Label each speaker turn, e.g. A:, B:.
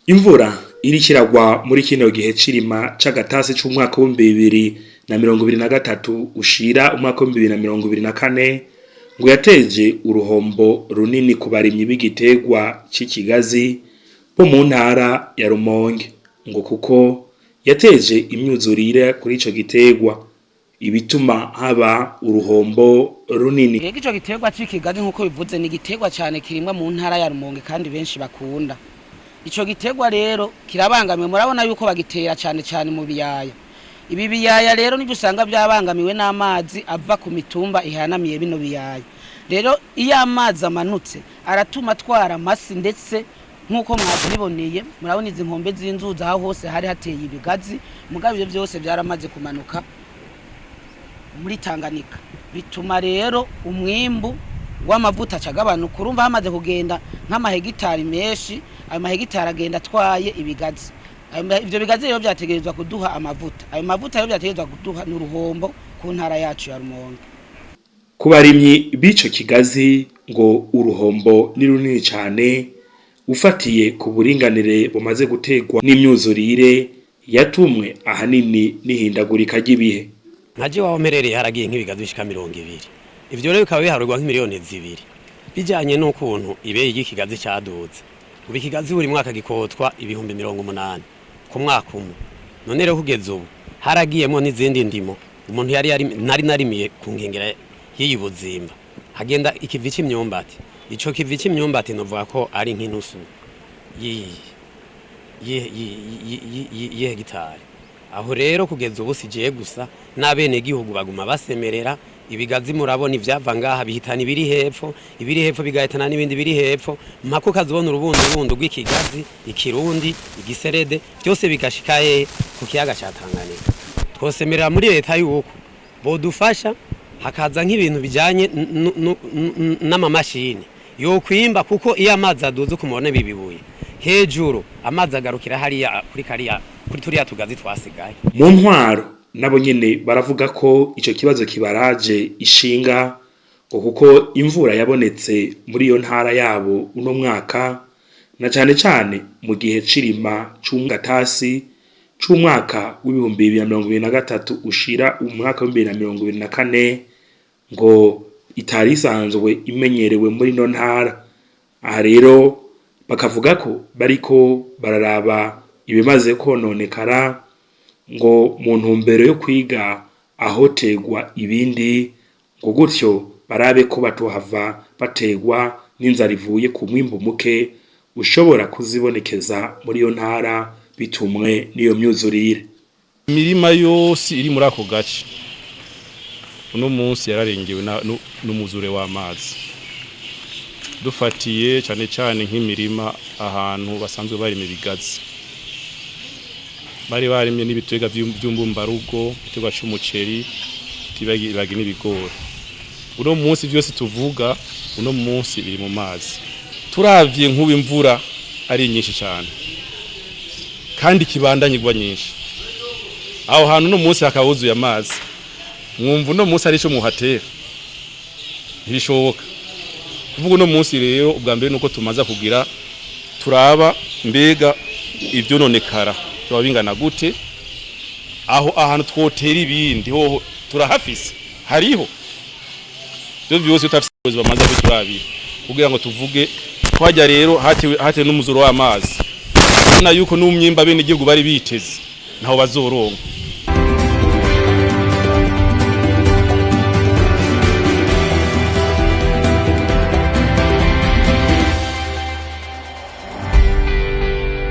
A: Imvura irikiragwa muri kino gihe cirima c'agatasi c'umwaka wa 2023 ushira umwaka wa 2024 ngo yateje uruhombo runini ku barimyi b'igitegwa c'ikigazi bo mu ntara ya Rumonge ngo kuko yateje imyuzurire kuri ico gitegwa ibituma haba uruhombo runini.
B: Ico gitegwa c'ikigazi nkuko bivuze ni gitegwa cyane kirimwa mu ntara ya Rumonge kandi benshi bakunda. Ico gitegwa rero kirabangamiwe, murabona yuko bagitera cyane cyane mu biyaya. Ibi biyaya rero nibyo usanga byabangamiwe n'amazi ava ku mitumba ihanamiye bino biyaya. Rero iyo amazi amanutse aratuma twara amasi, ndetse nkuko mwabiboneye murabona izi nkombe z'inzuzi aho hose hari hateye ibigazi, mugabo ibyo byose byaramaze kumanuka muri Tanganyika, bituma rero umwimbu w'amavuta acagabanuka. Urumva hamaze kugenda nk'amahegitari menshi, ayo mahegitari agenda atwaye ibigazi. Ivyo bigazi rero byategerezwa kuduha amavuta, ayo mavuta rero byategerezwa kuduha n'uruhombo ku ntara yacu ya Rumonge.
A: Ku barimyi b'ico kigazi ngo uruhombo ni runini cyane ufatiye ku buringanire bumaze gutegwa n'imyuzurire yatumwe ahanini n'ihindagurika ry'ibihe.
C: Nkaje wahomerereye haragiye nk'ibigazi bishika 200. Ivyo rero bikaba biharurwa nk'imiliyoni 2 bijanye n'ukuntu ibeye y'ikigazi cyaduze. Ubu ikigazi buri mwaka gikotwa ibihumbi 80 ku mwaka umwe. None rero kugeza ubu haragiyemo n'izindi ndimo umuntu yari narimiye ku ngengera y'ibuzimba hagenda ikivi c'imyumbati. Ico kivi c'imyumbati novuga ko ari nk'inusu ye hegitari. Aho rero kugeza ubu sigiye gusa n'abene gihugu baguma basemerera ibigazi, murabona ivyava ngaha bihitana ibiri hepfo bigahitana n'ibindi biri hepfo, mpako kazibona urubundo rw'ikigazi, ikirundi, igiserede byose bigashikaye ku kiyaga ca Tanganyika. Twosemerera muri leta yuko bodufasha hakaza nk'ibintu bijanye n'amamashini yo kwimba, kuko iyo amazi aduze kumubona bibibuye hejuru amazi agarukira hariya kuri turiya tugazi twasigaye.
A: Mu ntwaro nabo nyene baravuga ko ico kibazo kibaraje ishinga ngo kuko imvura yabonetse muri iyo ntara yabo uno mwaka, na cane cane mu gihe cirima c'umgatasi c'umwaka w'ibihumbi 2023 ushira umwaka wa 2024 ngo itari isanzwe imenyerewe muri no ntara. Aha rero bakavuga ko bariko bararaba ibimaze kononekara ngo mu ntumbero yo kwiga aho tegwa ibindi, ngo gutyo barabe ko batohava bategwa n'inzara ivuye ku mwimbu muke ushobora kuzibonekeza muri iyo ntara bitumwe n'iyo myuzurire.
D: Imirima yose iri muri ako gace uno munsi yararengewe n'umuzure w'amazi. Dufatiye cyane cyane nk'imirima ahantu basanzwe barima ibigazi, bari barimye n'ibitega by'umbumbarugo, ibitega c'umuceri, tibagi n'ibigori. Uno munsi byose tuvuga uno munsi biri mu mazi. Turavye nk'ubu imvura ari nyinshi cyane kandi kibandanye igwa nyinshi, aho hantu uno munsi hakabuzuye amazi. Mwumva uno munsi ari cyo muhatera ntibishoboka. Kuvuga uno munsi rero ubwa mbere nuko tumaza kugira turaba mbega ibyo nonekara tuba bingana gute, aho ahantu twotera ibindi ho turahafise hariho byo byose utafise bamaze kuturabira kugira ngo tuvuge twajya rero hate n'umuzuro w'amazi na yuko n'umyimba bene igihugu bari biteze naho bazoronka.